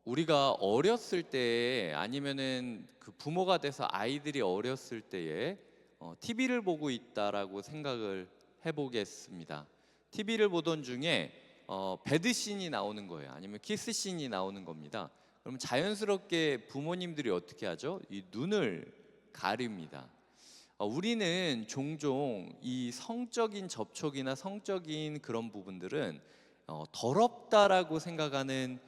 우리가 어렸을 때에 아니면은 그 부모가 돼서 아이들이 어렸을 때에 TV를 보고 있다라고 생각을 해보겠습니다. TV를 보던 중에 배드신이 나오는 거예요. 아니면 키스신이 나오는 겁니다. 그럼 자연스럽게 부모님들이 어떻게 하죠? 이 눈을 가립니다. 우리는 종종 이 성적인 접촉이나 성적인 그런 부분들은 더럽다라고 생각하는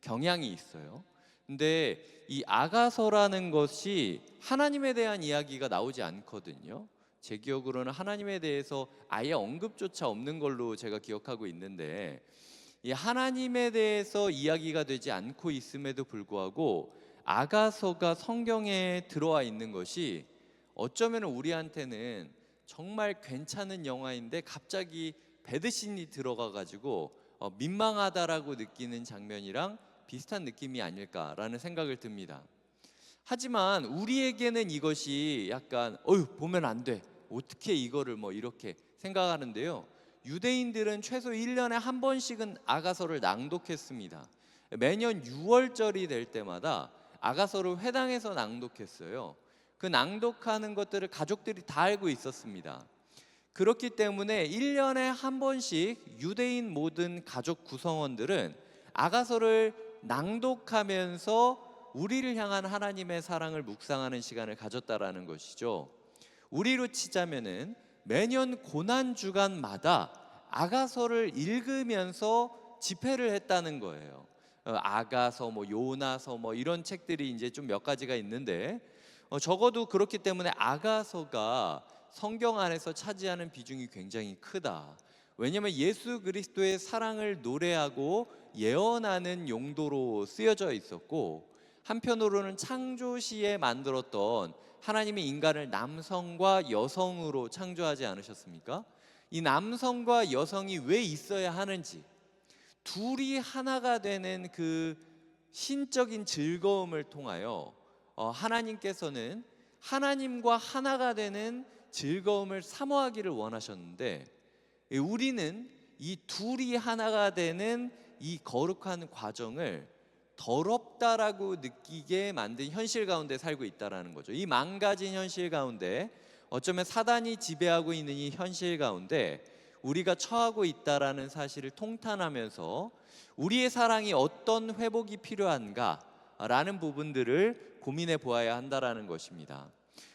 경향이 있어요. 근데 이 아가서라는 것이 하나님에 대한 이야기가 나오지 않거든요. 제 기억으로는 하나님에 대해서 아예 언급조차 없는 걸로 제가 기억하고 있는데, 이 하나님에 대해서 이야기가 되지 않고 있음에도 불구하고 아가서가 성경에 들어와 있는 것이 어쩌면 우리한테는 정말 괜찮은 영화인데 갑자기 배드신이 들어가 가지고 민망하다라고 느끼는 장면이랑 비슷한 느낌이 아닐까라는 생각을 듭니다. 하지만 우리에게는 이것이 약간 보면 안 돼, 어떻게 이거를 이렇게 생각하는데요. 유대인들은 최소 1년에 한 번씩은 아가서를 낭독했습니다. 매년 6월절이 될 때마다 아가서를 회당에서 낭독했어요. 그 낭독하는 것들을 가족들이 다 알고 있었습니다. 그렇기 때문에 1년에 한 번씩 유대인 모든 가족 구성원들은 아가서를 낭독하면서 우리를 향한 하나님의 사랑을 묵상하는 시간을 가졌다라는 것이죠. 우리로 치자면은 매년 고난 주간마다 아가서를 읽으면서 집회를 했다는 거예요. 아가서, 요나서 이런 책들이 이제 좀 몇 가지가 있는데, 적어도 그렇기 때문에 아가서가 성경 안에서 차지하는 비중이 굉장히 크다. 왜냐하면 예수 그리스도의 사랑을 노래하고 예언하는 용도로 쓰여져 있었고, 한편으로는 창조시에 만들었던 하나님이 인간을 남성과 여성으로 창조하지 않으셨습니까? 이 남성과 여성이 왜 있어야 하는지, 둘이 하나가 되는 그 신적인 즐거움을 통하여 하나님께서는 하나님과 하나가 되는 즐거움을 사모하기를 원하셨는데, 우리는 이 둘이 하나가 되는 이 거룩한 과정을 더럽다라고 느끼게 만든 현실 가운데 살고 있다라는 거죠. 이 망가진 현실 가운데, 어쩌면 사단이 지배하고 있는 이 현실 가운데 우리가 처하고 있다라는 사실을 통탄하면서 우리의 사랑이 어떤 회복이 필요한가라는 부분들을 고민해 보아야 한다라는 것입니다.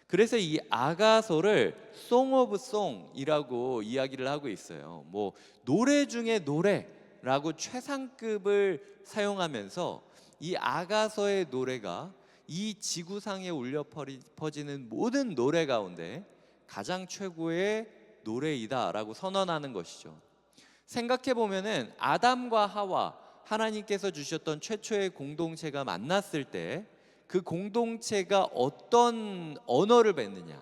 그래서 이 아가서를 Song of Song이라고 이야기를 하고 있어요. 노래 중에 노래라고 최상급을 사용하면서 이 아가서의 노래가 이 지구상에 울려 퍼지는 모든 노래 가운데 가장 최고의 노래이다라고 선언하는 것이죠. 생각해 보면은 아담과 하와, 하나님께서 주셨던 최초의 공동체가 만났을 때 그 공동체가 어떤 언어를 뱉느냐,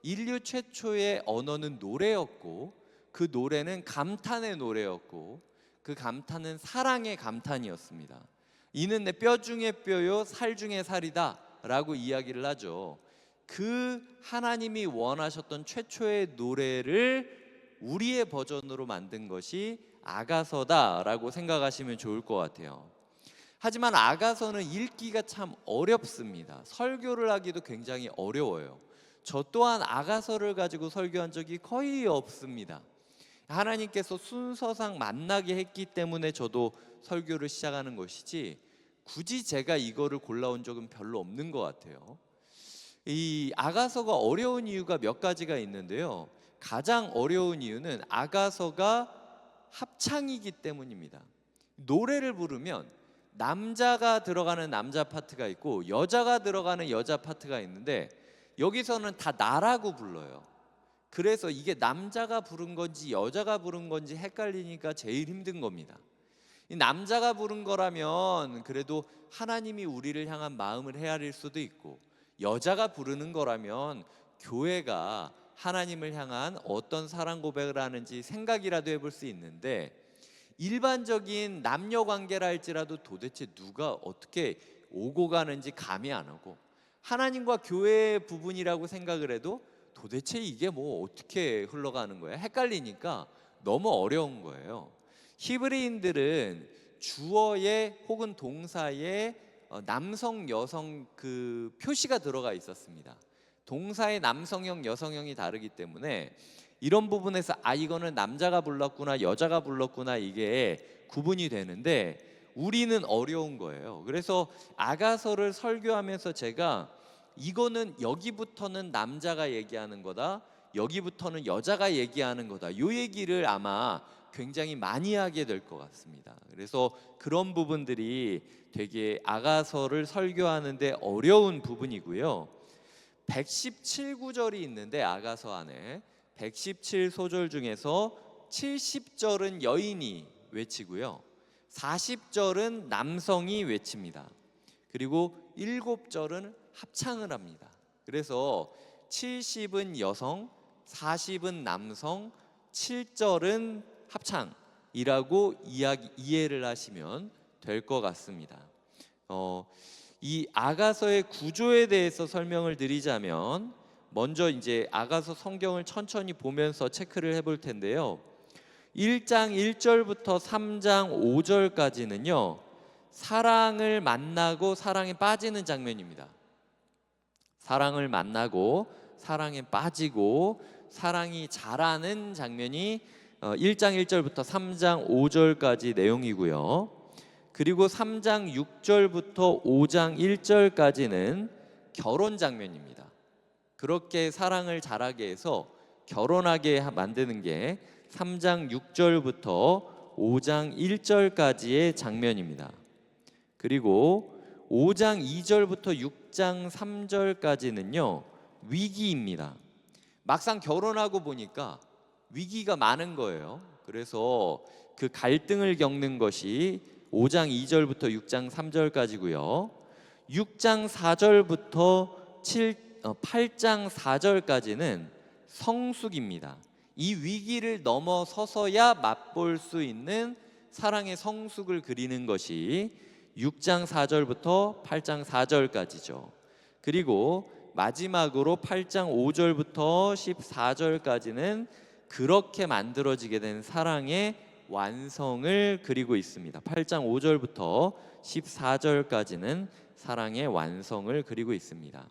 인류 최초의 언어는 노래였고, 그 노래는 감탄의 노래였고, 그 감탄은 사랑의 감탄이었습니다. 이는 내 뼈 중에 뼈요 살 중에 살이다 라고 이야기를 하죠. 그 하나님이 원하셨던 최초의 노래를 우리의 버전으로 만든 것이 아가서다라고 생각하시면 좋을 것 같아요. 하지만 아가서는 읽기가 참 어렵습니다. 설교를 하기도 굉장히 어려워요. 저 또한 아가서를 가지고 설교한 적이 거의 없습니다. 하나님께서 순서상 만나게 했기 때문에 저도 설교를 시작하는 것이지, 굳이 제가 이거를 골라온 적은 별로 없는 것 같아요. 이 아가서가 어려운 이유가 몇 가지가 있는데요. 가장 어려운 이유는 아가서가 합창이기 때문입니다. 노래를 부르면 남자가 들어가는 남자 파트가 있고 여자가 들어가는 여자 파트가 있는데, 여기서는 다 나라고 불러요. 그래서 이게 남자가 부른 건지 여자가 부른 건지 헷갈리니까 제일 힘든 겁니다. 이 남자가 부른 거라면 그래도 하나님이 우리를 향한 마음을 헤아릴 수도 있고, 여자가 부르는 거라면 교회가 하나님을 향한 어떤 사랑 고백을 하는지 생각이라도 해볼 수 있는데, 일반적인 남녀 관계라 할지라도 도대체 누가 어떻게 오고 가는지 감이 안 오고, 하나님과 교회의 부분이라고 생각을 해도 도대체 이게 어떻게 흘러가는 거야? 헷갈리니까 너무 어려운 거예요. 히브리인들은 주어에 혹은 동사에 남성, 여성 그 표시가 들어가 있었습니다. 동사의 남성형, 여성형이 다르기 때문에 이런 부분에서 이거는 남자가 불렀구나, 여자가 불렀구나 이게 구분이 되는데 우리는 어려운 거예요. 그래서 아가서를 설교하면서 제가 이거는 여기부터는 남자가 얘기하는 거다, 여기부터는 여자가 얘기하는 거다, 이 얘기를 아마 굉장히 많이 하게 될 것 같습니다. 그래서 그런 부분들이 되게 아가서를 설교하는데 어려운 부분이고요. 117구절이 있는데 아가서 안에 117소절 중에서 70절은 여인이 외치고요, 40절은 남성이 외칩니다. 그리고 7절은 합창을 합니다. 그래서 70은 여성, 40은 남성, 7절은 합창이라고 이해를 하시면 될 것 같습니다. 이 아가서의 구조에 대해서 설명을 드리자면 먼저 이제 아가서 성경을 천천히 보면서 체크를 해볼 텐데요. 1장 1절부터 3장 5절까지는요, 사랑을 만나고 사랑에 빠지는 장면입니다. 사랑을 만나고 사랑에 빠지고 사랑이 자라는 장면이 1장 1절부터 3장 5절까지 내용이고요. 그리고 3장 6절부터 5장 1절까지는 결혼 장면입니다. 그렇게 사랑을 자라게 해서 결혼하게 만드는 게 3장 6절부터 5장 1절까지의 장면입니다. 그리고 5장 2절부터 6장 3절까지는요, 위기입니다. 막상 결혼하고 보니까 위기가 많은 거예요. 그래서 그 갈등을 겪는 것이 5장 2절부터 6장 3절까지고요. 6장 4절부터 8장 4절까지는 성숙입니다. 이 위기를 넘어서서야 맛볼 수 있는 사랑의 성숙을 그리는 것이 6장 4절부터 8장 4절까지죠. 그리고 마지막으로 8장 5절부터 14절까지는 그렇게 만들어지게 된 사랑의 완성을 그리고 있습니다. 8장 5절부터 14절까지는 사랑의 완성을 그리고 있습니다.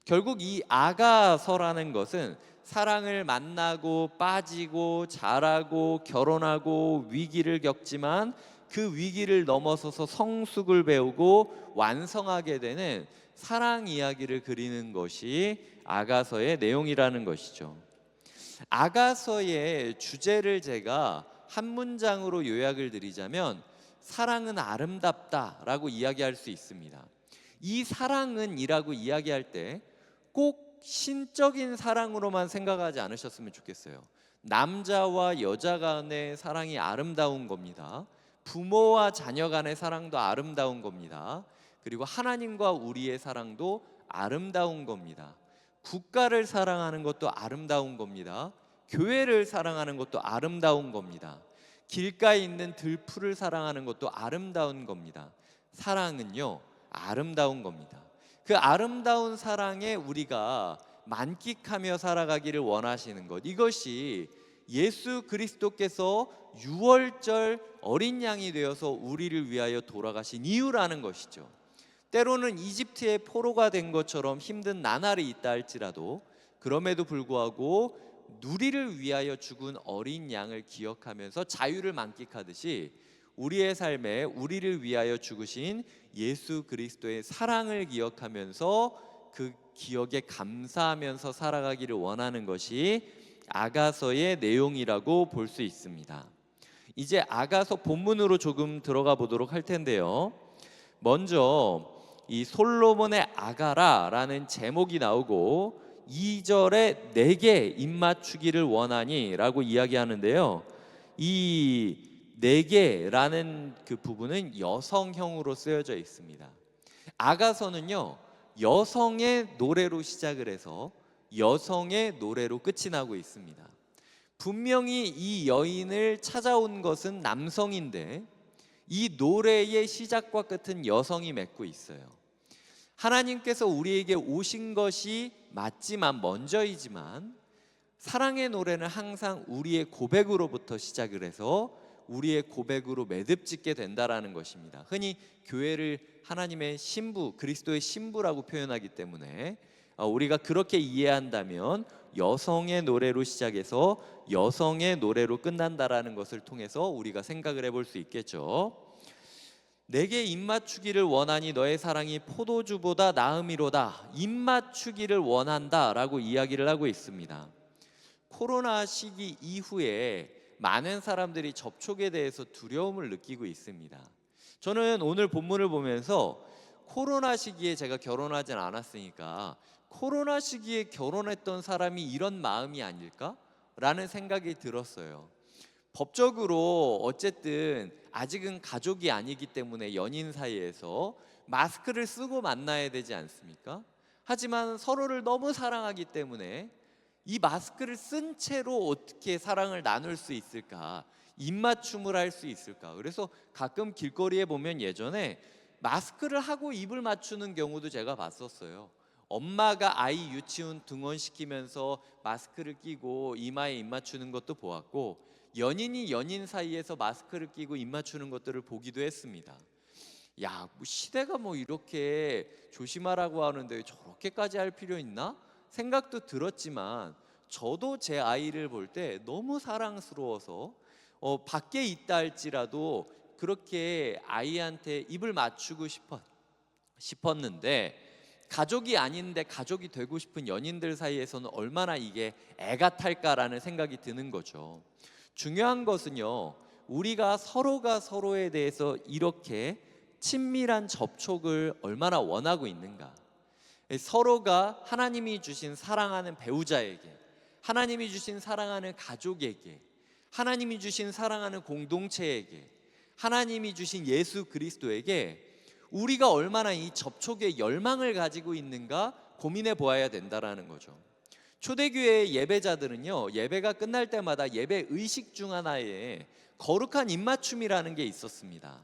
결국 이 아가서라는 것은 사랑을 만나고 빠지고 자라고 결혼하고 위기를 겪지만 그 위기를 넘어서서 성숙을 배우고 완성하게 되는 사랑 이야기를 그리는 것이 아가서의 내용이라는 것이죠. 아가서의 주제를 제가 한 문장으로 요약을 드리자면 사랑은 아름답다라고 이야기할 수 있습니다. 이 사랑은 이라고 이야기할 때 꼭 신적인 사랑으로만 생각하지 않으셨으면 좋겠어요. 남자와 여자 간의 사랑이 아름다운 겁니다. 부모와 자녀 간의 사랑도 아름다운 겁니다. 그리고 하나님과 우리의 사랑도 아름다운 겁니다. 국가를 사랑하는 것도 아름다운 겁니다. 교회를 사랑하는 것도 아름다운 겁니다. 길가에 있는 들풀을 사랑하는 것도 아름다운 겁니다. 사랑은요, 아름다운 겁니다. 그 아름다운 사랑에 우리가 만끽하며 살아가기를 원하시는 것, 이것이 예수 그리스도께서 유월절 어린 양이 되어서 우리를 위하여 돌아가신 이유라는 것이죠. 때로는 이집트의 포로가 된 것처럼 힘든 나날이 있다 할지라도 그럼에도 불구하고 누리를 위하여 죽은 어린 양을 기억하면서 자유를 만끽하듯이 우리의 삶에 우리를 위하여 죽으신 예수 그리스도의 사랑을 기억하면서 그 기억에 감사하면서 살아가기를 원하는 것이 아가서의 내용이라고 볼 수 있습니다. 이제 아가서 본문으로 조금 들어가 보도록 할 텐데요. 먼저 이 솔로몬의 아가라라는 제목이 나오고 2절에 내게 입맞추기를 원하니 라고 이야기하는데요. 이 내게라는 그 부분은 여성형으로 쓰여져 있습니다. 아가서는요, 여성의 노래로 시작을 해서 여성의 노래로 끝이 나고 있습니다. 분명히 이 여인을 찾아온 것은 남성인데 이 노래의 시작과 끝은 여성이 맺고 있어요. 하나님께서 우리에게 오신 것이 맞지만 먼저이지만 사랑의 노래는 항상 우리의 고백으로부터 시작을 해서 우리의 고백으로 매듭짓게 된다라는 것입니다. 흔히 교회를 하나님의 신부, 그리스도의 신부라고 표현하기 때문에 우리가 그렇게 이해한다면 여성의 노래로 시작해서 여성의 노래로 끝난다라는 것을 통해서 우리가 생각을 해볼 수 있겠죠. 내게 입맞추기를 원하니 너의 사랑이 포도주보다 나음이로다. 입맞추기를 원한다라고 이야기를 하고 있습니다. 코로나 시기 이후에 많은 사람들이 접촉에 대해서 두려움을 느끼고 있습니다. 저는 오늘 본문을 보면서 코로나 시기에 제가 결혼하진 않았으니까 코로나 시기에 결혼했던 사람이 이런 마음이 아닐까? 라는 생각이 들었어요. 법적으로 어쨌든 아직은 가족이 아니기 때문에 연인 사이에서 마스크를 쓰고 만나야 되지 않습니까? 하지만 서로를 너무 사랑하기 때문에 이 마스크를 쓴 채로 어떻게 사랑을 나눌 수 있을까? 입맞춤을 할 수 있을까? 그래서 가끔 길거리에 보면 예전에 마스크를 하고 입을 맞추는 경우도 제가 봤었어요. 엄마가 아이 유치원 등원시키면서 마스크를 끼고 이마에 입 맞추는 것도 보았고, 연인이 연인 사이에서 마스크를 끼고 입 맞추는 것들을 보기도 했습니다. 야, 뭐 시대가 뭐 이렇게 조심하라고 하는데 저렇게까지 할 필요 있나? 생각도 들었지만 저도 제 아이를 볼 때 너무 사랑스러워서 밖에 있다 할지라도 그렇게 아이한테 입을 맞추고 싶었는데, 가족이 아닌데 가족이 되고 싶은 연인들 사이에서는 얼마나 이게 애가 탈까라는 생각이 드는 거죠. 중요한 것은요, 우리가 서로가 서로에 대해서 이렇게 친밀한 접촉을 얼마나 원하고 있는가. 서로가 하나님이 주신 사랑하는 배우자에게, 하나님이 주신 사랑하는 가족에게, 하나님이 주신 사랑하는 공동체에게, 하나님이 주신 예수 그리스도에게 우리가 얼마나 이 접촉의 열망을 가지고 있는가 고민해 보아야 된다라는 거죠. 초대교회의 예배자들은요, 예배가 끝날 때마다 예배 의식 중 하나에 거룩한 입맞춤이라는 게 있었습니다.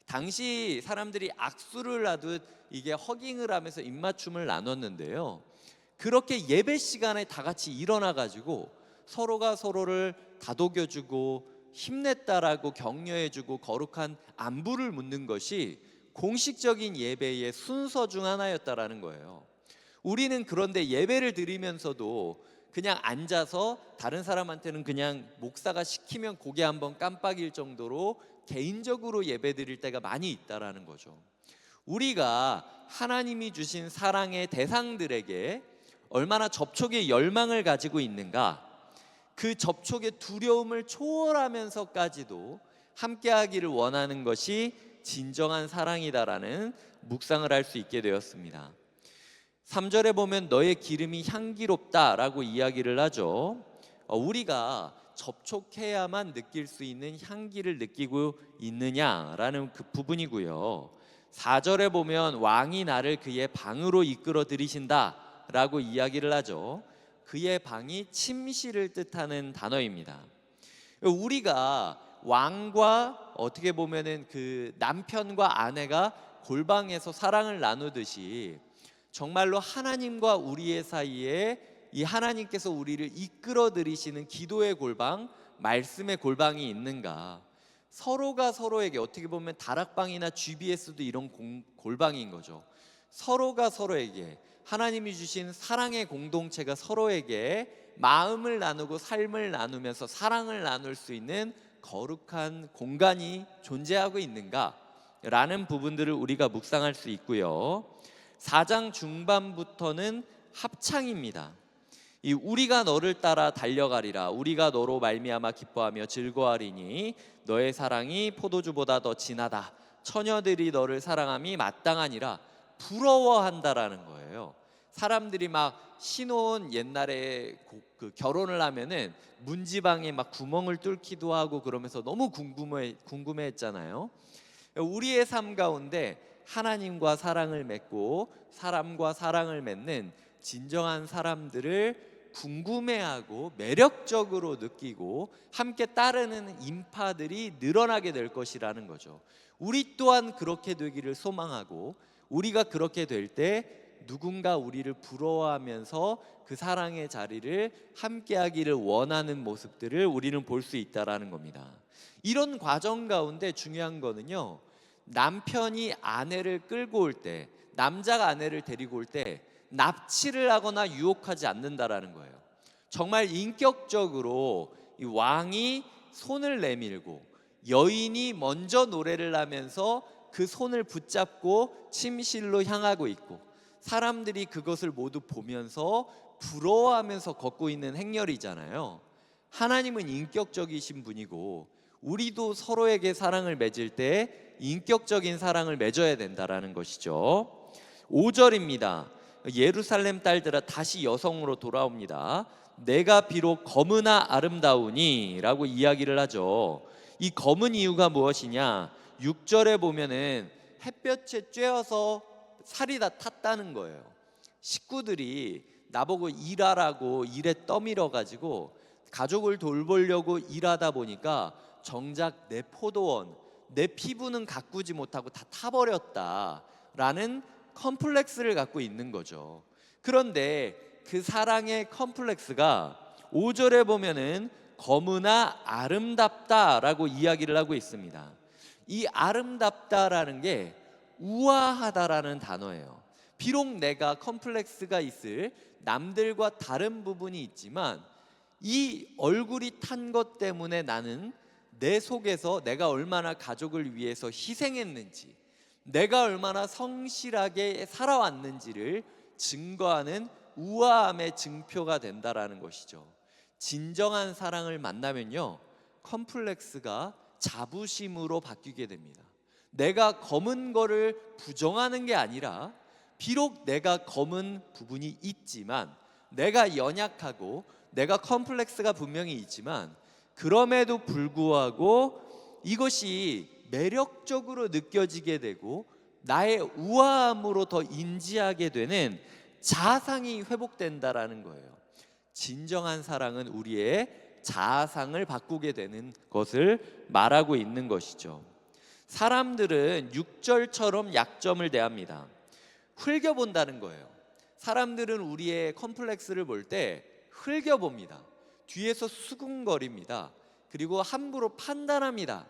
당시 사람들이 악수를 하듯 이게 허깅을 하면서 입맞춤을 나눴는데요, 그렇게 예배 시간에 다 같이 일어나 가지고 서로가 서로를 다독여주고 힘냈다라고 격려해주고 거룩한 안부를 묻는 것이 공식적인 예배의 순서 중 하나였다라는 거예요. 우리는 그런데 예배를 드리면서도 그냥 앉아서 다른 사람한테는 그냥 목사가 시키면 고개 한번 깜빡일 정도로 개인적으로 예배 드릴 때가 많이 있다라는 거죠. 우리가 하나님이 주신 사랑의 대상들에게 얼마나 접촉의 열망을 가지고 있는가, 그 접촉의 두려움을 초월하면서까지도 함께하기를 원하는 것이 진정한 사랑이다라는 묵상을 할 수 있게 되었습니다. 3절에 보면 너의 기름이 향기롭다라고 이야기를 하죠. 우리가 접촉해야만 느낄 수 있는 향기를 느끼고 있느냐라는 그 부분이고요. 4절에 보면 왕이 나를 그의 방으로 이끌어 들이신다라고 이야기를 하죠. 그의 방이 침실을 뜻하는 단어입니다. 우리가 왕과 어떻게 보면은 그 남편과 아내가 골방에서 사랑을 나누듯이 정말로 하나님과 우리의 사이에 이 하나님께서 우리를 이끌어 들이시는 기도의 골방, 말씀의 골방이 있는가. 서로가 서로에게, 어떻게 보면 다락방이나 GBS도 이런 골방인 거죠. 서로가 서로에게, 하나님이 주신 사랑의 공동체가 서로에게 마음을 나누고 삶을 나누면서 사랑을 나눌 수 있는 거룩한 공간이 존재하고 있는가 라는 부분들을 우리가 묵상할 수 있고요. 4장 중반부터는 합창입니다. 이 우리가 너를 따라 달려가리라, 우리가 너로 말미암아 기뻐하며 즐거워하리니 너의 사랑이 포도주보다 더 진하다, 처녀들이 너를 사랑함이 마땅하니라, 부러워한다라는 거예요. 사람들이 막 신혼 옛날에 그 결혼을 하면은 문지방에 막 구멍을 뚫기도 하고 그러면서 너무 궁금해했잖아요. 우리의 삶 가운데 하나님과 사랑을 맺고 사람과 사랑을 맺는 진정한 사람들을 궁금해하고 매력적으로 느끼고 함께 따르는 인파들이 늘어나게 될 것이라는 거죠. 우리 또한 그렇게 되기를 소망하고, 우리가 그렇게 될 때 누군가 우리를 부러워하면서 그 사랑의 자리를 함께하기를 원하는 모습들을 우리는 볼 수 있다라는 겁니다. 이런 과정 가운데 중요한 거는요, 남편이 아내를 끌고 올 때, 남자가 아내를 데리고 올 때 납치를 하거나 유혹하지 않는다라는 거예요. 정말 인격적으로 이 왕이 손을 내밀고 여인이 먼저 노래를 하면서 그 손을 붙잡고 침실로 향하고 있고, 사람들이 그것을 모두 보면서 부러워하면서 걷고 있는 행렬이잖아요. 하나님은 인격적이신 분이고 우리도 서로에게 사랑을 맺을 때 인격적인 사랑을 맺어야 된다라는 것이죠. 5절입니다. 예루살렘 딸들아 다시 여성으로 돌아옵니다. 내가 비록 검으나 아름다우니 라고 이야기를 하죠. 이 검은 이유가 무엇이냐? 6절에 보면은 햇볕에 쬐어서 살이 다 탔다는 거예요. 식구들이 나보고 일하라고 일에 떠밀어 가지고 가족을 돌보려고 일하다 보니까 정작 내 포도원, 내 피부는 가꾸지 못하고 다 타버렸다라는 컴플렉스를 갖고 있는 거죠. 그런데 그 사랑의 컴플렉스가 5절에 보면은 검으나 아름답다라고 이야기를 하고 있습니다. 이 아름답다라는 게 우아하다라는 단어예요. 비록 내가 컴플렉스가 있을 남들과 다른 부분이 있지만 이 얼굴이 탄 것 때문에 나는 내 속에서 내가 얼마나 가족을 위해서 희생했는지, 내가 얼마나 성실하게 살아왔는지를 증거하는 우아함의 증표가 된다라는 것이죠. 진정한 사랑을 만나면요, 컴플렉스가 자부심으로 바뀌게 됩니다. 내가 검은 거를 부정하는 게 아니라, 비록 내가 검은 부분이 있지만, 내가 연약하고 내가 컴플렉스가 분명히 있지만, 그럼에도 불구하고 이것이 매력적으로 느껴지게 되고 나의 우아함으로 더 인지하게 되는 자아상이 회복된다라는 거예요. 진정한 사랑은 우리의 자아상을 바꾸게 되는 것을 말하고 있는 것이죠. 사람들은 6절처럼 약점을 대합니다. 흘겨본다는 거예요. 사람들은 우리의 컴플렉스를 볼 때 흘겨봅니다. 뒤에서 수군거립니다. 그리고 함부로 판단합니다.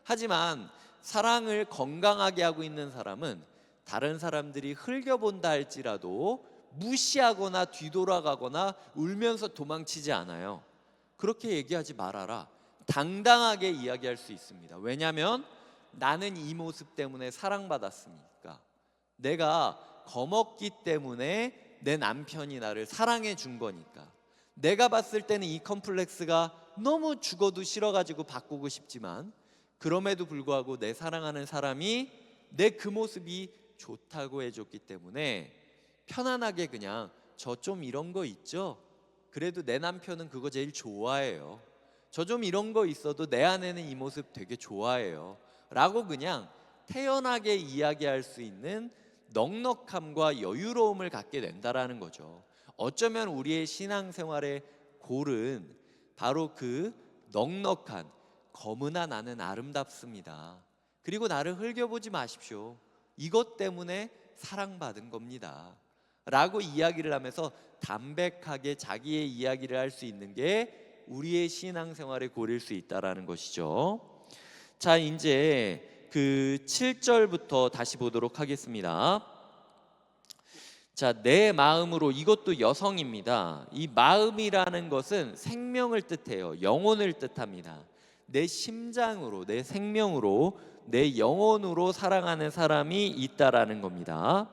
하지만 사랑을 건강하게 하고 있는 사람은 다른 사람들이 흘겨본다 할지라도 무시하거나 뒤돌아가거나 울면서 도망치지 않아요. 그렇게 얘기하지 말아라. 당당하게 이야기할 수 있습니다. 왜냐하면 나는 이 모습 때문에 사랑받았으니까. 내가 검었기 때문에 내 남편이 나를 사랑해 준 거니까. 내가 봤을 때는 이 컴플렉스가 너무 죽어도 싫어가지고 바꾸고 싶지만, 그럼에도 불구하고 내 사랑하는 사람이 내 그 모습이 좋다고 해줬기 때문에 편안하게 그냥 저 좀 이런 거 있죠? 그래도 내 남편은 그거 제일 좋아해요. 저 좀 이런 거 있어도 내 아내는 이 모습 되게 좋아해요 라고 그냥 태연하게 이야기할 수 있는 넉넉함과 여유로움을 갖게 된다라는 거죠. 어쩌면 우리의 신앙생활의 골은 바로 그 넉넉한 검으나 나는 아름답습니다. 그리고 나를 흘겨보지 마십시오. 이것 때문에 사랑받은 겁니다. 라고 이야기를 하면서 담백하게 자기의 이야기를 할 수 있는 게 우리의 신앙생활의 골일 수 있다라는 것이죠. 자, 이제 그 7절부터 다시 보도록 하겠습니다. 자, 내 마음으로, 이것도 여성입니다. 이 마음이라는 것은 생명을 뜻해요. 영혼을 뜻합니다. 내 심장으로, 내 생명으로, 내 영혼으로 사랑하는 사람이 있다라는 겁니다.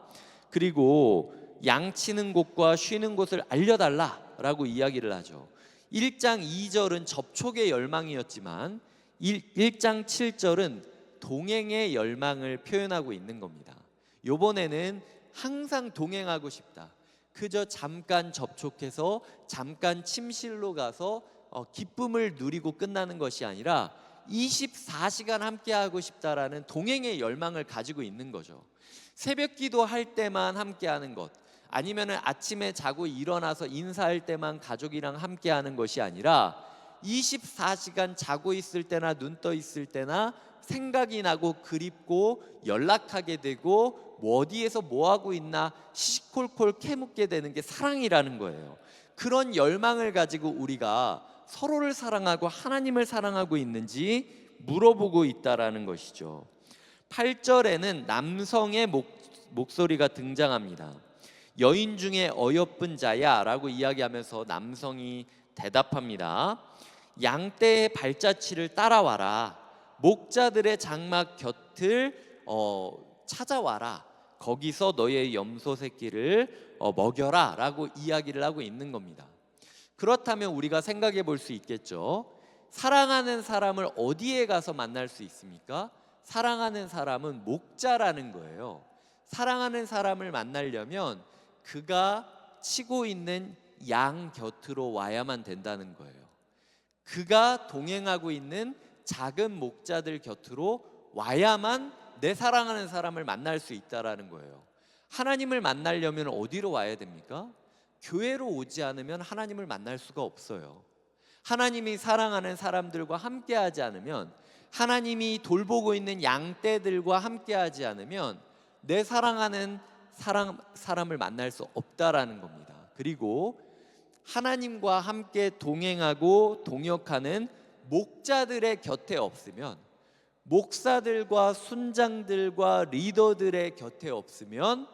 그리고 양치는 곳과 쉬는 곳을 알려달라라고 이야기를 하죠. 1장 2절은 접촉의 열망이었지만 1장 7절은 동행의 열망을 표현하고 있는 겁니다. 이번에는 항상 동행하고 싶다. 그저 잠깐 접촉해서 잠깐 침실로 가서 기쁨을 누리고 끝나는 것이 아니라 24시간 함께하고 싶다라는 동행의 열망을 가지고 있는 거죠. 새벽 기도할 때만 함께하는 것, 아니면 아침에 자고 일어나서 인사할 때만 가족이랑 함께하는 것이 아니라 24시간 자고 있을 때나 눈 떠 있을 때나 생각이 나고 그립고 연락하게 되고 뭐 어디에서 뭐 하고 있나 시시콜콜 캐묻게 되는 게 사랑이라는 거예요. 그런 열망을 가지고 우리가 서로를 사랑하고 하나님을 사랑하고 있는지 물어보고 있다라는 것이죠. 8절에는 남성의 목소리가 등장합니다. 여인 중에 어여쁜 자야 라고 이야기하면서 남성이 대답합니다. 양떼의 발자취를 따라와라. 목자들의 장막 곁을 찾아와라. 거기서 너의 염소 새끼를 먹여라 라고 이야기를 하고 있는 겁니다. 그렇다면 우리가 생각해 볼 수 있겠죠. 사랑하는 사람을 어디에 가서 만날 수 있습니까? 사랑하는 사람은 목자라는 거예요. 사랑하는 사람을 만나려면 그가 치고 있는 양 곁으로 와야만 된다는 거예요. 그가 동행하고 있는 작은 목자들 곁으로 와야만 내 사랑하는 사람을 만날 수 있다라는 거예요. 하나님을 만나려면 어디로 와야 됩니까? 교회로 오지 않으면 하나님을 만날 수가 없어요. 하나님이 사랑하는 사람들과 함께하지 않으면, 하나님이 돌보고 있는 양떼들과 함께하지 않으면 내 사랑하는 사람을 만날 수 없다라는 겁니다. 그리고 하나님과 함께 동행하고 동역하는 목자들의 곁에 없으면, 목사들과 순장들과 리더들의 곁에 없으면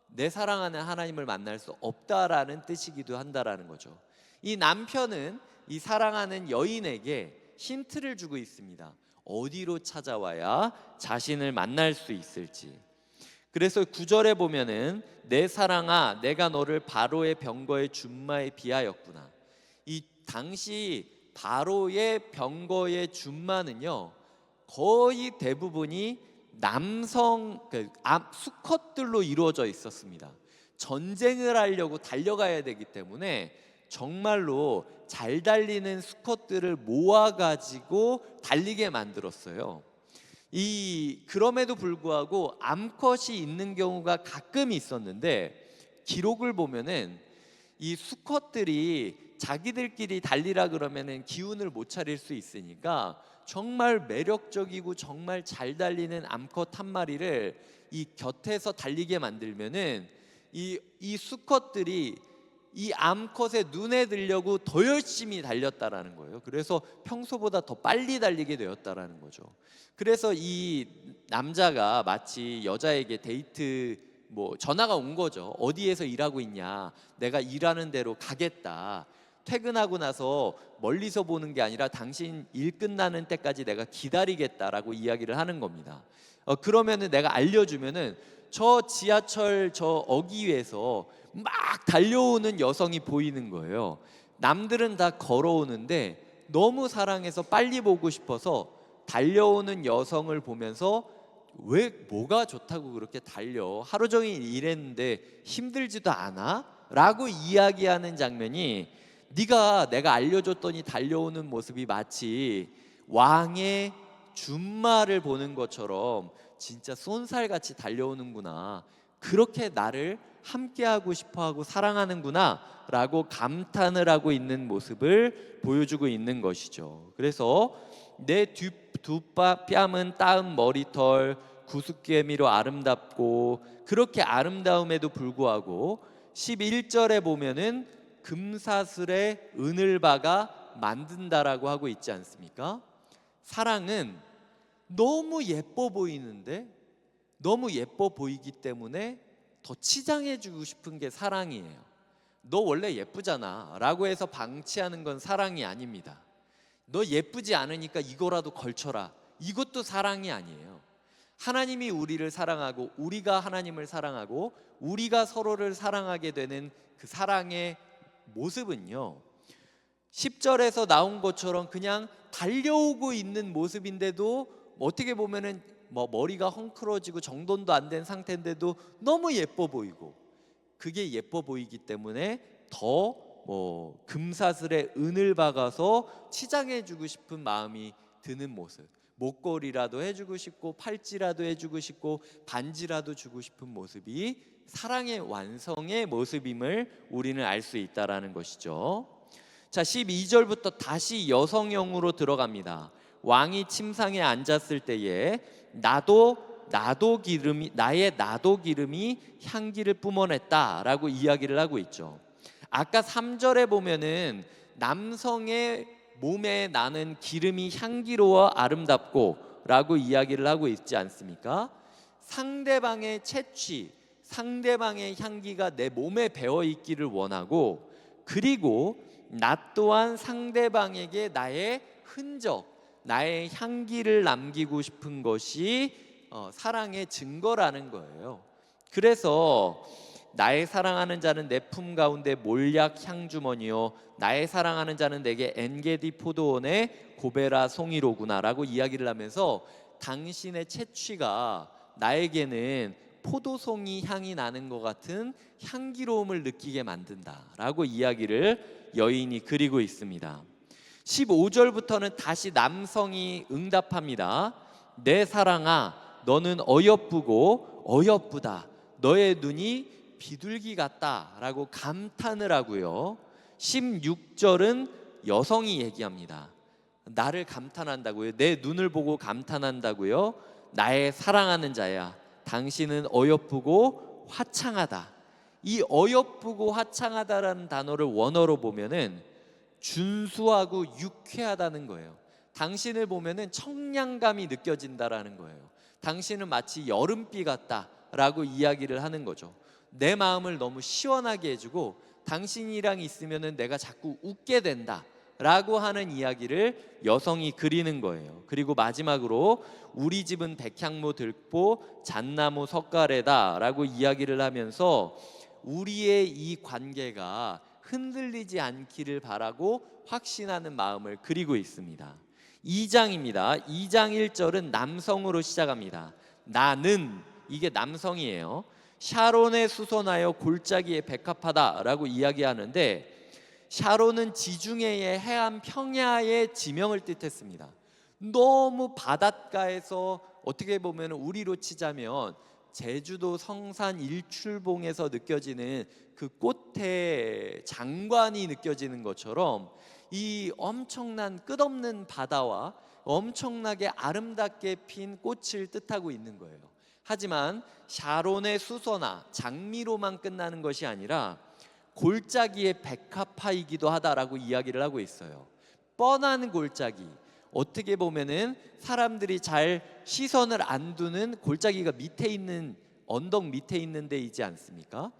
내 사랑하는 하나님을 만날 수 없다라는 뜻이기도 한다라는 거죠. 이 남편은 이 사랑하는 여인에게 힌트를 주고 있습니다. 어디로 찾아와야 자신을 만날 수 있을지. 그래서 9절에 보면은 내 사랑아 내가 너를 바로의 병거의 준마에 비하였구나. 이 당시 바로의 병거의 준마는요 거의 대부분이 남성 수컷들로 이루어져 있었습니다. 전쟁을 하려고 달려가야 되기 때문에 정말로 잘 달리는 수컷들을 모아가지고 달리게 만들었어요. 그럼에도 불구하고 암컷이 있는 경우가 가끔 있었는데, 기록을 보면은 이 수컷들이 자기들끼리 달리라 그러면은 기운을 못 차릴 수 있으니까 정말 매력적이고 정말 잘 달리는 암컷 한 마리를 이 곁에서 달리게 만들면은 이 수컷들이 이 암컷의 눈에 들려고 더 열심히 달렸다라는 거예요. 그래서 평소보다 더 빨리 달리게 되었다라는 거죠. 그래서 이 남자가 마치 여자에게 데이트 전화가 온 거죠. 어디에서 일하고 있냐? 내가 일하는 대로 가겠다. 퇴근하고 나서 멀리서 보는 게 아니라 당신 일 끝나는 때까지 내가 기다리겠다라고 이야기를 하는 겁니다. 그러면은 내가 알려주면은 저 지하철 저 어귀에서 막 달려오는 여성이 보이는 거예요. 남들은 다 걸어오는데 너무 사랑해서 빨리 보고 싶어서 달려오는 여성을 보면서 왜 뭐가 좋다고 그렇게 달려? 하루 종일 일했는데 힘들지도 않아? 라고 이야기하는 장면이, 내가 알려줬더니 달려오는 모습이 마치 왕의 준마를 보는 것처럼 진짜 쏜살같이 달려오는구나, 그렇게 나를 함께하고 싶어하고 사랑하는구나 라고 감탄을 하고 있는 모습을 보여주고 있는 것이죠. 그래서 내 두 뺨은 따은 머리털, 구스깨미로 아름답고, 그렇게 아름다움에도 불구하고 11절에 보면은 금사슬에 은을바가 만든다라고 하고 있지 않습니까? 사랑은 너무 예뻐 보이는데, 너무 예뻐 보이기 때문에 더 치장해주고 싶은 게 사랑이에요. 너 원래 예쁘잖아 라고 해서 방치하는 건 사랑이 아닙니다. 너 예쁘지 않으니까 이거라도 걸쳐라, 이것도 사랑이 아니에요. 하나님이 우리를 사랑하고 우리가 하나님을 사랑하고 우리가 서로를 사랑하게 되는 그 사랑의 모습은요, 10절에서 나온 것처럼 그냥 달려오고 있는 모습인데도 어떻게 보면은 머리가 헝클어지고 정돈도 안 된 상태인데도 너무 예뻐 보이고, 그게 예뻐 보이기 때문에 더 금사슬에 은을 박아서 치장해주고 싶은 마음이 드는 모습. 목걸이라도 해주고 싶고 팔찌라도 해주고 싶고 반지라도 주고 싶은 모습이 사랑의 완성의 모습임을 우리는 알 수 있다라는 것이죠. 자, 12절부터 다시 여성형으로 들어갑니다. 왕이 침상에 앉았을 때에 나의 나도 기름이 향기를 뿜어냈다라고 이야기를 하고 있죠. 아까 3절에 보면은 남성의 몸에 나는 기름이 향기로워 아름답고 라고 이야기를 하고 있지 않습니까? 상대방의 채취, 상대방의 향기가 내 몸에 배어 있기를 원하고, 그리고 나 또한 상대방에게 나의 흔적, 나의 향기를 남기고 싶은 것이 사랑의 증거라는 거예요. 그래서 나의 사랑하는 자는 내 품 가운데 몰약 향주머니요, 나의 사랑하는 자는 내게 엔게디 포도원의 고베라 송이로구나 라고 이야기를 하면서 당신의 채취가 나에게는 포도송이 향이 나는 것 같은 향기로움을 느끼게 만든다 라고 이야기를 여인이 그리고 있습니다. 15절부터는 다시 남성이 응답합니다. 내 사랑아, 너는 어여쁘고 어여쁘다. 너의 눈이 비둘기 같다 라고 감탄을 하고요. 16절은 여성이 얘기합니다. 나를 감탄한다고요. 내 눈을 보고 감탄한다고요. 나의 사랑하는 자야, 당신은 어여쁘고 화창하다. 이 어여쁘고 화창하다라는 단어를 원어로 보면은 준수하고 유쾌하다는 거예요. 당신을 보면은 청량감이 느껴진다라는 거예요. 당신은 마치 여름비 같다라고 이야기를 하는 거죠. 내 마음을 너무 시원하게 해주고 당신이랑 있으면은 내가 자꾸 웃게 된다 라고 하는 이야기를 여성이 그리는 거예요. 그리고 마지막으로 우리 집은 백향무 들보 잣나무 석가래다 라고 이야기를 하면서 우리의 이 관계가 흔들리지 않기를 바라고 확신하는 마음을 그리고 있습니다. 2장입니다. 2장 1절은 남성으로 시작합니다. 나는, 이게 남성이에요. 샤론에 수선하여 골짜기에 백합하다 라고 이야기하는데, 샤론은 지중해의 해안 평야의 지명을 뜻했습니다. 너무 바닷가에서, 어떻게 보면 우리로 치자면 제주도 성산 일출봉에서 느껴지는 그 꽃의 장관이 느껴지는 것처럼 이 엄청난 끝없는 바다와 엄청나게 아름답게 핀 꽃을 뜻하고 있는 거예요. 하지만 샤론의 수서나 장미로만 끝나는 것이 아니라 골짜기의 백합화이기도 하다라고 이야기를 하고 있어요. 뻔한 골짜기, 어떻게 보면은 사람들이 잘 시선을 안 두는 골짜기가 밑에 있는, 언덕 밑에 있는 데이지 않습니까?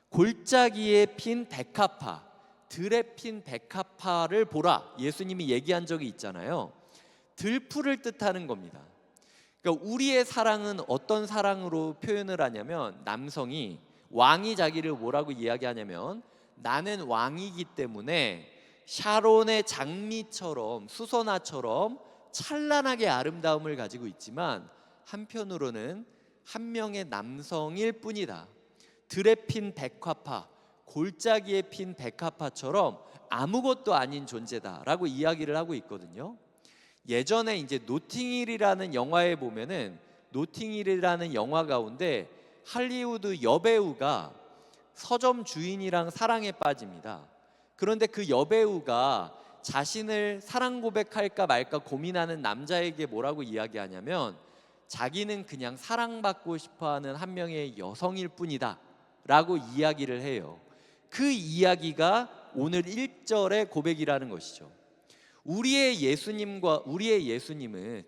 골짜기에 핀 백합화, 들에 핀 백합화를 보라, 예수님이 얘기한 적이 있잖아요. 들풀을 뜻하는 겁니다. 그러니까 우리의 사랑은 어떤 사랑으로 표현을 하냐면, 남성이, 왕이 자기를 뭐라고 이야기하냐면, 나는 왕이기 때문에 샤론의 장미처럼, 수선화처럼 찬란하게 아름다움을 가지고 있지만 한편으로는 한 명의 남성일 뿐이다. 들에 핀 백합화, 골짜기에 핀 백합화처럼 아무것도 아닌 존재다라고 이야기를 하고 있거든요. 예전에 이제 노팅힐이라는 영화에 보면은, 노팅힐이라는 영화 가운데 할리우드 여배우가 서점 주인이랑 사랑에 빠집니다. 그런데 그 여배우가 자신을 사랑 고백할까 말까 고민하는 남자에게 뭐라고 이야기하냐면, 자기는 그냥 사랑받고 싶어하는 한 명의 여성일 뿐이다 라고 이야기를 해요. 그 이야기가 오늘 1절의 고백이라는 것이죠. 우리의 예수님은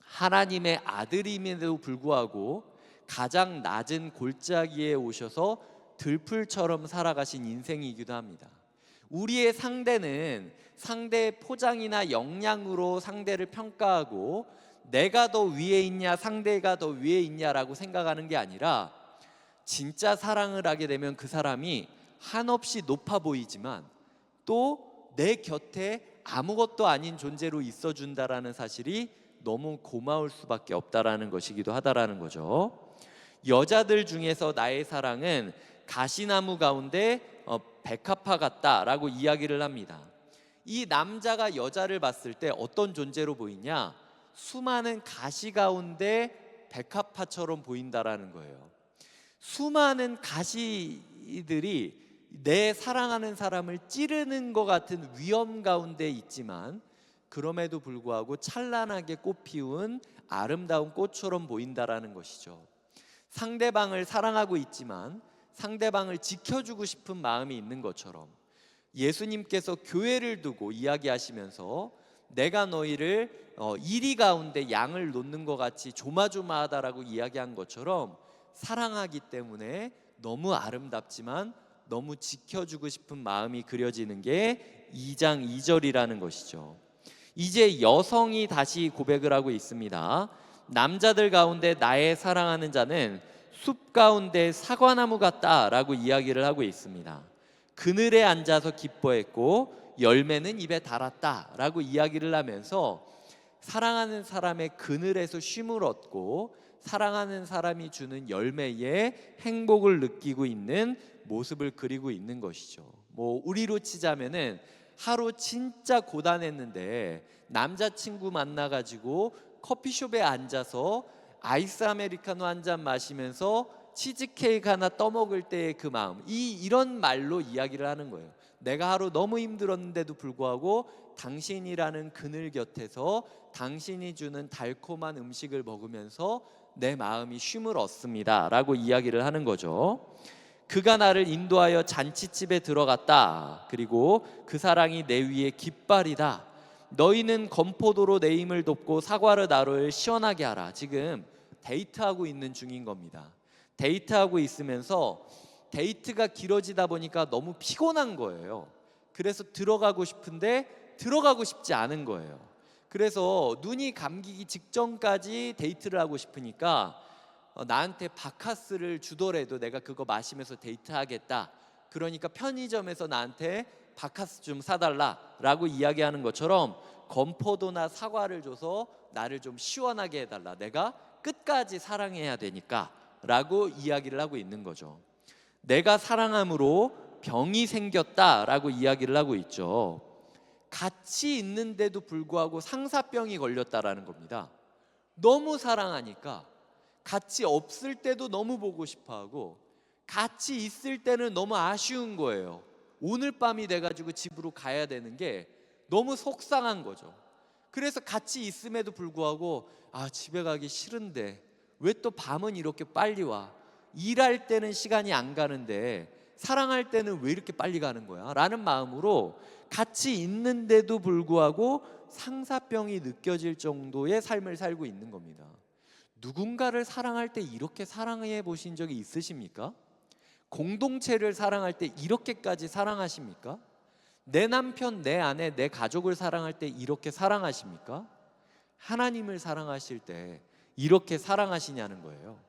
하나님의 아들임에도 불구하고 가장 낮은 골짜기에 오셔서 들풀처럼 살아가신 인생이기도 합니다. 우리의 상대는 상대의 포장이나 역량으로 상대를 평가하고 내가 더 위에 있냐 상대가 더 위에 있냐라고 생각하는 게 아니라, 진짜 사랑을 하게 되면 그 사람이 한없이 높아 보이지만 또 내 곁에 아무것도 아닌 존재로 있어준다라는 사실이 너무 고마울 수밖에 없다라는 것이기도 하다라는 거죠. 여자들 중에서 나의 사랑은 가시나무 가운데 백합화 같다라고 이야기를 합니다. 이 남자가 여자를 봤을 때 어떤 존재로 보이냐? 수많은 가시 가운데 백합화처럼 보인다라는 거예요. 수많은 가시들이 내 사랑하는 사람을 찌르는 것 같은 위험 가운데 있지만 그럼에도 불구하고 찬란하게 꽃피운 아름다운 꽃처럼 보인다라는 것이죠. 상대방을 사랑하고 있지만 상대방을 지켜주고 싶은 마음이 있는 것처럼 예수님께서 교회를 두고 이야기하시면서 내가 너희를 이리 가운데 양을 놓는 것 같이 조마조마하다라고 이야기한 것처럼 사랑하기 때문에 너무 아름답지만 너무 지켜주고 싶은 마음이 그려지는 게 2장 2절이라는 것이죠. 이제 여성이 다시 고백을 하고 있습니다. 남자들 가운데 나의 사랑하는 자는 숲 가운데 사과나무 같다라고 이야기를 하고 있습니다. 그늘에 앉아서 기뻐했고 열매는 입에 달았다라고 이야기를 하면서 사랑하는 사람의 그늘에서 쉼을 얻고 사랑하는 사람이 주는 열매에 행복을 느끼고 있는 모습을 그리고 있는 것이죠. 우리로 치자면은 하루 진짜 고단했는데 남자친구 만나가지고 커피숍에 앉아서 아이스 아메리카노 한 잔 마시면서 치즈케이크 하나 떠먹을 때의 그 마음, 이런 말로 이야기를 하는 거예요. 내가 하루 너무 힘들었는데도 불구하고 당신이라는 그늘 곁에서 당신이 주는 달콤한 음식을 먹으면서 내 마음이 쉼을 얻습니다 라고 이야기를 하는 거죠. 그가 나를 인도하여 잔치집에 들어갔다. 그리고 그 사랑이 내 위에 깃발이다. 너희는 건포도로 내 힘을 돕고 사과로 나를 시원하게 하라. 지금 데이트하고 있는 중인 겁니다. 데이트하고 있으면서 데이트가 길어지다 보니까 너무 피곤한 거예요. 그래서 들어가고 싶은데 들어가고 싶지 않은 거예요. 그래서 눈이 감기기 직전까지 데이트를 하고 싶으니까 나한테 바카스를 주더라도 내가 그거 마시면서 데이트하겠다. 그러니까 편의점에서 나한테 바카스 좀 사달라 라고 이야기하는 것처럼 건포도나 사과를 줘서 나를 좀 시원하게 해달라. 내가 끝까지 사랑해야 되니까 라고 이야기를 하고 있는 거죠. 내가 사랑함으로 병이 생겼다 라고 이야기를 하고 있죠. 같이 있는데도 불구하고 상사병이 걸렸다라는 겁니다. 너무 사랑하니까 같이 없을 때도 너무 보고 싶어하고 같이 있을 때는 너무 아쉬운 거예요. 오늘 밤이 돼가지고 집으로 가야 되는 게 너무 속상한 거죠. 그래서 같이 있음에도 불구하고 집에 가기 싫은데 왜 또 밤은 이렇게 빨리 와? 일할 때는 시간이 안 가는데 사랑할 때는 왜 이렇게 빨리 가는 거야? 라는 마음으로 같이 있는데도 불구하고 상사병이 느껴질 정도의 삶을 살고 있는 겁니다. 누군가를 사랑할 때 이렇게 사랑해 보신 적이 있으십니까? 공동체를 사랑할 때 이렇게까지 사랑하십니까? 내 남편, 내 아내, 내 가족을 사랑할 때 이렇게 사랑하십니까? 하나님을 사랑하실 때 이렇게 사랑하시냐는 거예요.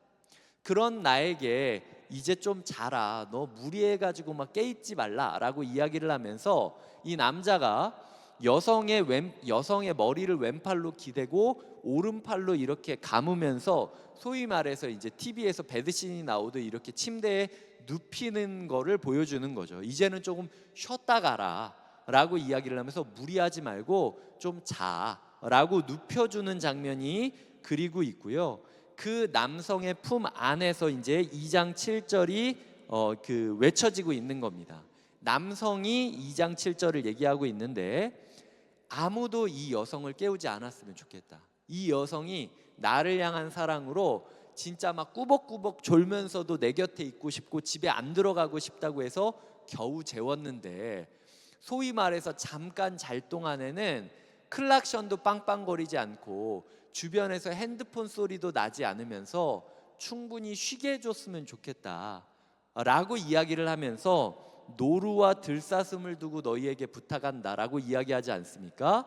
그런 나에게 이제 좀 자라, 너 무리해가지고 막 깨있지 말라라고 이야기를 하면서 이 남자가 여성의 머리를 왼팔로 기대고 오른팔로 이렇게 감으면서 소위 말해서 이제 TV에서 배드신이 나오듯 이렇게 침대에 눕히는 거를 보여주는 거죠. 이제는 조금 쉬었다 가라 라고 이야기를 하면서 무리하지 말고 좀 자라고 눕혀주는 장면이 그리고 있고요. 그 남성의 품 안에서 이제 2장 7절이 외쳐지고 있는 겁니다. 남성이 2장 7절을 얘기하고 있는데 아무도 이 여성을 깨우지 않았으면 좋겠다. 이 여성이 나를 향한 사랑으로 진짜 막 꾸벅꾸벅 졸면서도 내 곁에 있고 싶고 집에 안 들어가고 싶다고 해서 겨우 재웠는데 소위 말해서 잠깐 잘 동안에는 클락션도 빵빵거리지 않고 주변에서 핸드폰 소리도 나지 않으면서 충분히 쉬게 해줬으면 좋겠다 라고 이야기를 하면서 노루와 들사슴을 두고 너희에게 부탁한다 라고 이야기하지 않습니까?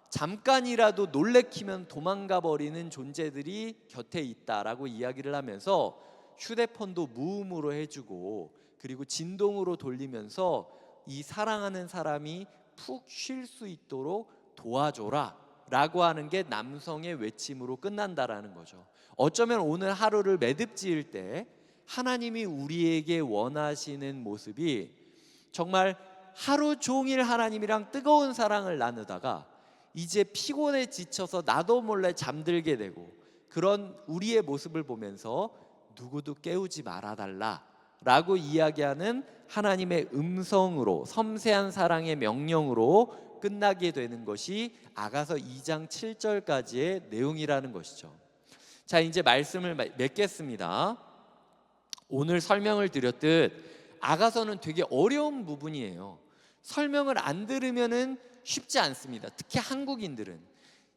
잠깐이라도 놀래키면 도망가 버리는 존재들이 곁에 있다라고 이야기를 하면서 휴대폰도 무음으로 해주고 그리고 진동으로 돌리면서 이 사랑하는 사람이 푹 쉴 수 있도록 도와줘라 라고 하는 게 남성의 외침으로 끝난다라는 거죠. 어쩌면 오늘 하루를 매듭지을 때 하나님이 우리에게 원하시는 모습이 정말 하루 종일 하나님이랑 뜨거운 사랑을 나누다가 이제 피곤에 지쳐서 나도 몰래 잠들게 되고 그런 우리의 모습을 보면서 누구도 깨우지 말아달라 라고 이야기하는 하나님의 음성으로, 섬세한 사랑의 명령으로 끝나게 되는 것이 아가서 2장 7절까지의 내용이라는 것이죠. 자, 이제 말씀을 맺겠습니다. 오늘 설명을 드렸듯 아가서는 되게 어려운 부분이에요. 설명을 안 들으면은 쉽지 않습니다. 특히 한국인들은,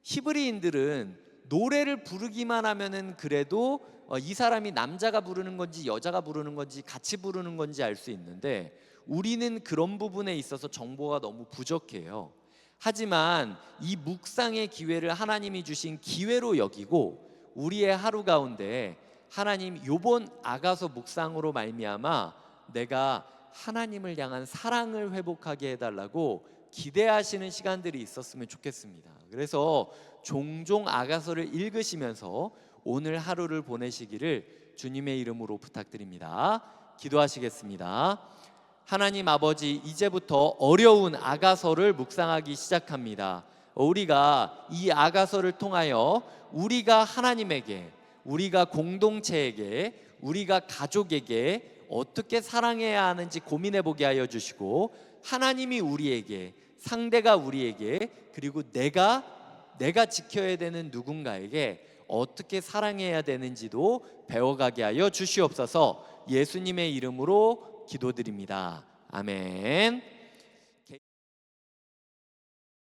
히브리인들은 노래를 부르기만 하면은 그래도 이 사람이 남자가 부르는 건지 여자가 부르는 건지 같이 부르는 건지 알 수 있는데, 우리는 그런 부분에 있어서 정보가 너무 부족해요. 하지만 이 묵상의 기회를 하나님이 주신 기회로 여기고, 우리의 하루 가운데 하나님 요번 아가서 묵상으로 말미암아 내가 하나님을 향한 사랑을 회복하게 해달라고 기대하시는 시간들이 있었으면 좋겠습니다. 그래서 종종 아가서를 읽으시면서 오늘 하루를 보내시기를 주님의 이름으로 부탁드립니다. 기도하시겠습니다. 하나님 아버지, 이제부터 어려운 아가서를 묵상하기 시작합니다. 우리가 이 아가서를 통하여 우리가 하나님에게, 우리가 공동체에게, 우리가 가족에게 어떻게 사랑해야 하는지 고민해 보게 하여 주시고, 하나님이 우리에게, 상대가 우리에게, 그리고 내가 지켜야 되는 누군가에게 어떻게 사랑해야 되는지도 배워가게 하여 주시옵소서. 예수님의 이름으로 기도드립니다. 아멘.